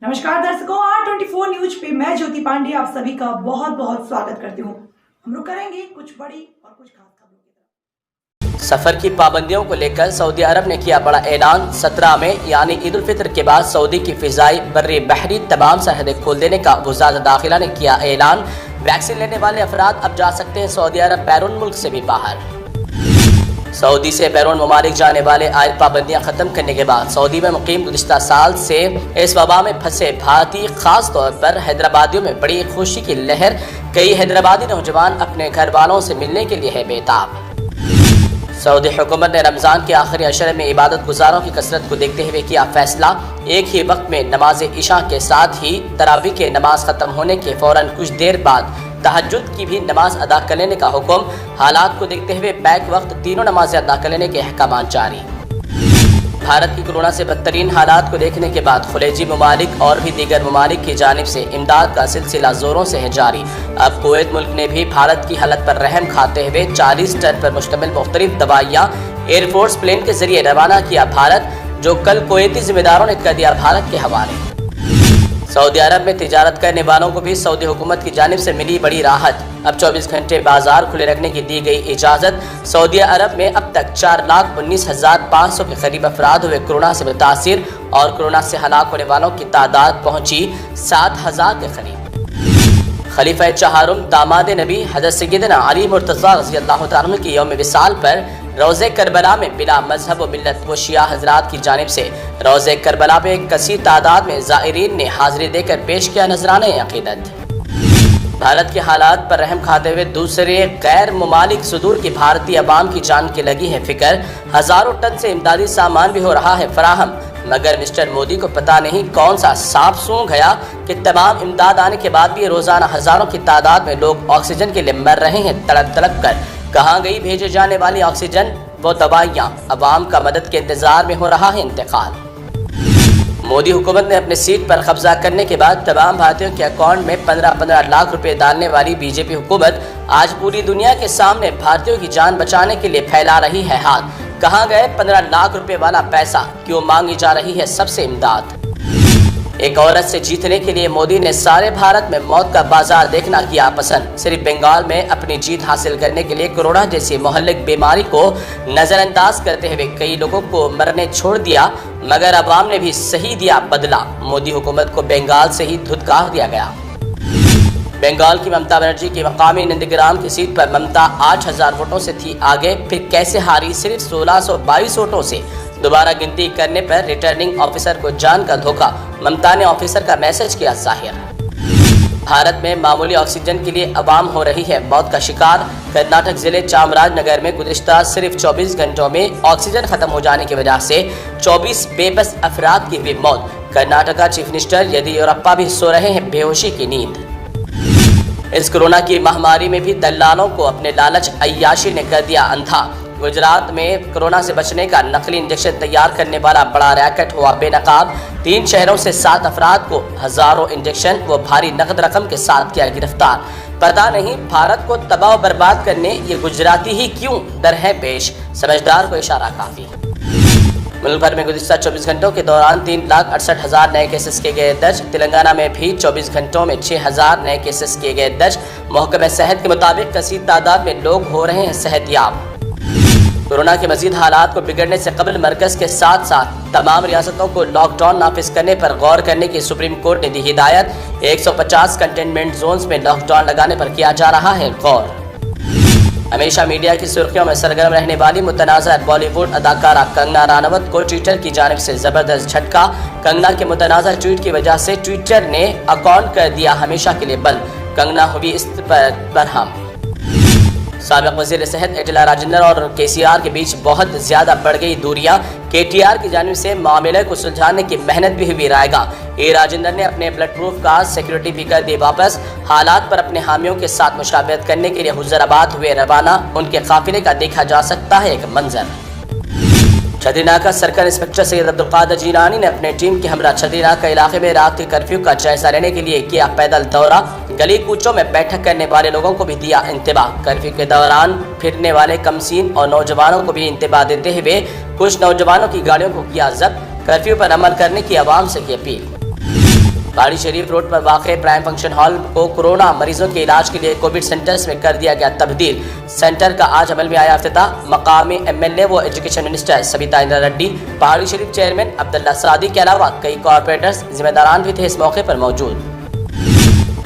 नमस्कार दर्शकों, R24 news पे मैं ज्योति पांडे आप सभी का बहुत बहुत स्वागत करती हूँ। हम लोग करेंगे कुछ बड़ी और कुछ खास खबरों की तरफ। सफर की पाबंदियों को लेकर सऊदी अरब ने किया बड़ा ऐलान। 17 में यानी ईद उल फितर के बाद सऊदी की फिजाई बर्री बहरी तमाम सरहदें खोल देने का वज़ारत दाखिला ने किया ऐलान। वैक्सीन लेने वाले अफराद अब जा सकते हैं सऊदी अरब बैरून मुल्क से भी बाहर। सऊदी से बैरून ममालिक जाने वाले आयत पाबंदियां खत्म करने के बाद सऊदी में मुकीम गुज़िश्ता साल से इस वबा में फंसे भारतीय खास तौर पर हैदराबादियों में बड़ी खुशी की लहर। कई हैदराबादी नौजवान अपने घर वालों से मिलने के लिए है बेताब। सऊदी हुकूमत ने रमज़ान के आखिरी अशरे में इबादत गुजारों की कसरत को देखते हुए किया फैसला। एक ही वक्त में नमाज इशा के साथ ही तरावी के नमाज खत्म होने के फौरन कुछ देर बाद तहज्जुद की भी नमाज अदा कर लेने का हुक्म। हालात को देखते हुए बैक वक्त तीनों नमाजें अदा कर लेने के अहकाम जारी। भारत की कोरोना से बदतरीन हालात को देखने के बाद खुलेजी ममालिक और भी दीगर ममालिक की जानिब से इमदाद का सिलसिला जोरों से है जारी। अब कुवैत मुल्क ने भी भारत की हालत पर रहम खाते हुए 40 टन पर मुश्तमिल मुख्तलिफ दवाइयाँ एयरफोर्स प्लेन के जरिए रवाना किया भारत, जो कल कुवैती जिम्मेदारों ने कर दिया भारत के हवाले। सऊदी अरब में तिजारत करने वालों को भी सऊदी हुकूमत की जानिब से मिली बड़ी राहत। अब 24 घंटे बाजार खुले रखने की दी गई इजाज़त। सऊदी अरब में अब तक 4,19,500 के करीब अफराद हुए कोरोना से मुतासिर और कोरोना से हलाक होने वालों की तादाद पहुंची 7,000 के करीब। खलीफा चहारुम दामाद नबी हज़रत सैयदना अली मुर्तज़ा रज़ियल्लाहु तआला अन्हु की यौम विसाल पर रोज़े करबला में बिला मजहब व मिल्लत व शिया हजरात की जानिब से रोज़े करबला में कसीर तादाद में ज़ायरीन ने हाज़िरी देकर पेश किया नजराने अक़ीदत। भारत के हालात पर रहम खाते हुए दूसरे गैर ममालिक सुदूर की भारतीय अवाम की जान की लगी है फिक्र। हज़ारों टन से इमदादी सामान भी हो रहा है फराहम, मगर मिस्टर मोदी को पता नहीं कौन सा सांप सूंघ गया कि तमाम इमदाद आने के बाद भी रोज़ाना हज़ारों की तादाद में लोग ऑक्सीजन के लिए मर रहे हैं तड़प तड़प कर। कहाँ गई भेजे जाने वाली ऑक्सीजन वो दवाइयाँ? अवाम का मदद के इंतजार में हो रहा है इंतकाल। मोदी हुकूमत ने अपने सीट पर कब्जा करने के बाद तमाम भारतीयों के अकाउंट में 15-15 लाख रुपए डालने वाली बीजेपी हुकूमत आज पूरी दुनिया के सामने भारतीयों की जान बचाने के लिए फैला रही है हाथ। कहाँ गए 15 लाख रुपए वाला पैसा? क्यों मांगी जा रही है सबसे इमदाद? एक औरत से जीतने के लिए मोदी ने सारे भारत में मौत का बाजार देखना किया पसंद। सिर्फ बंगाल में अपनी जीत हासिल करने के लिए कोरोना जैसी मोहल्लिक बीमारी को नजरअंदाज करते हुए कई लोगों को मरने छोड़ दिया, मगर अवाम ने भी सही दिया बदला। मोदी हुकूमत को बंगाल से ही धुतकार दिया गया। बंगाल की ममता बनर्जी की मकामी नंदग्राम की सीट पर ममता 8,000 वोटों से थी आगे, फिर कैसे हारी सिर्फ 1622 वोटों से। दोबारा गिनती करने पर रिटर्निंग ऑफिसर को जान का धोखा, ममता ने ऑफिसर का मैसेज किया जाहिर। भारत में मामूली ऑक्सीजन के लिए अवाम हो रही है मौत का शिकार। कर्नाटक जिले चामराजनगर में गुज़िश्ता सिर्फ 24 घंटों में ऑक्सीजन खत्म हो जाने की वजह से 24 बेबस अफराद की हुई मौत। कर्नाटक का चीफ मिनिस्टर येदियुरप्पा भी सो रहे हैं बेहोशी की नींद। इस कोरोना की महामारी में भी दलालों को अपने लालच अय्याशी ने कर दिया अंधा। गुजरात में कोरोना से बचने का नकली इंजेक्शन तैयार करने वाला बड़ा रैकेट हुआ बेनकाब। 3 शहरों से 7 अफराद को हजारों इंजेक्शन व भारी नकद रकम के साथ किया गिरफ्तार। पता नहीं भारत को तबाह बर्बाद करने ये गुजराती ही क्यों दर है पेश, समझदार को इशारा काफी। मुल्क भर में गुज़िश्ता 24 घंटों के दौरान 3,68,000 नए केसेस किए गए दर्ज। तेलंगाना में भी 24 घंटों में 6,000 नए केसेस किए गए दर्ज। महकमे सेहत के मुताबिक कसीर तादाद में लोग हो रहे हैं सेहतयाब। कोरोना के मजीद हालात को बिगड़ने से कबल मरकज के साथ साथ तमाम रियासतों को लॉकडाउन नाफिज करने पर गौर करने की सुप्रीम कोर्ट ने दी हिदायत। 150 कंटेनमेंट जोन्स में लॉकडाउन लगाने पर किया जा रहा है गौर। हमेशा मीडिया की सुर्खियों में सरगर्म रहने वाली मुतनाज़ा बॉलीवुड अदाकारा कंगना रनावत को ट्विटर की जानिब से जबरदस्त झटका। कंगना के मुतनाज़ा ट्वीट की वजह से ट्विटर ने अकाउंट कर दिया हमेशा के लिए बंद। कंगना हुई इस पर बरहम। साबिक वज़ीर सेहत एटिला राजेंद्र और केसीआर के बीच बहुत ज्यादा बढ़ गई दूरियां। केटीआर की जानिब से मामले को सुलझाने की मेहनत भी हुई रायगा। ए राजेंद्र ने अपने ब्लड प्रूफ कार सिक्योरिटी भी कर दी वापस। हालात पर अपने हामियों के साथ मुशावरत करने के लिए हुज़राबाद हुए रवाना। उनके काफिले का देखा जा सकता है एक मंजर। छतरीनाका सर्कल इंस्पेक्टर सैयद अब्दुल कादिर जीलानी ने अपने टीम के हमरा छतरीनाका इलाके में रात के कर्फ्यू का जायजा लेने के लिए किया पैदल दौरा। गली कूचों में बैठक करने वाले लोगों को भी दिया इंतबाह। कर्फ्यू के दौरान फिरने वाले कमसीन और नौजवानों को भी इंतबाह देते हुए कुछ नौजवानों की गाड़ियों को किया जब्त। कर्फ्यू पर अमल करने की आवाम से की अपील। پہاڑی شریف روڈ پر واقع پرائم فنکشن ہال کو کورونا مریضوں کے علاج کے لیے کووڈ سینٹرز میں کر دیا گیا تبدیل. سینٹر کا آج عمل میں آیا افتتاح. مقامی MLA و education minister Sabitha Indira ready, پہاڑی شریف چیئرمین عبداللہ سعدی کے علاوہ کئی کارپوریٹرز ذمہ داران بھی تھے اس موقع پر موجود.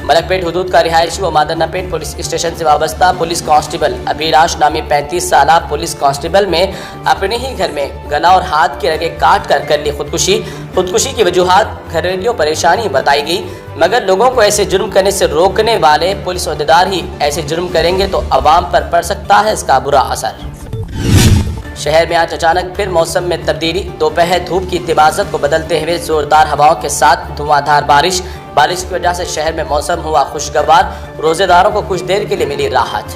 ملک پیٹ حدود کا رہائشی و مادرنہ پیٹ پولیس اسٹیشن سے وابستہ پولیس کانسٹیبل ابھیلاش نامی 35 سالہ پولیس کانسٹیبل میں اپنے ہی گھر میں گلا اور ہاتھ کی رگیں کاٹ کر لی خودکشی. خودکشی کی وجوہات گھریلو پریشانی بتائی گئی، مگر لوگوں کو ایسے جرم کرنے سے روکنے والے پولیس عہدیدار ہی ایسے جرم کریں گے تو عوام پر پڑ سکتا ہے اس کا برا اثر. شہر میں آج اچانک پھر موسم میں تبدیلی. دوپہر دھوپ کی تبازت کو بدلتے ہوئے زوردار ہواؤں کے ساتھ دھواں دھار بارش کی وجہ سے شہر میں موسم ہوا خوشگوار. روزے داروں کو کچھ دیر کے لیے ملی راحت.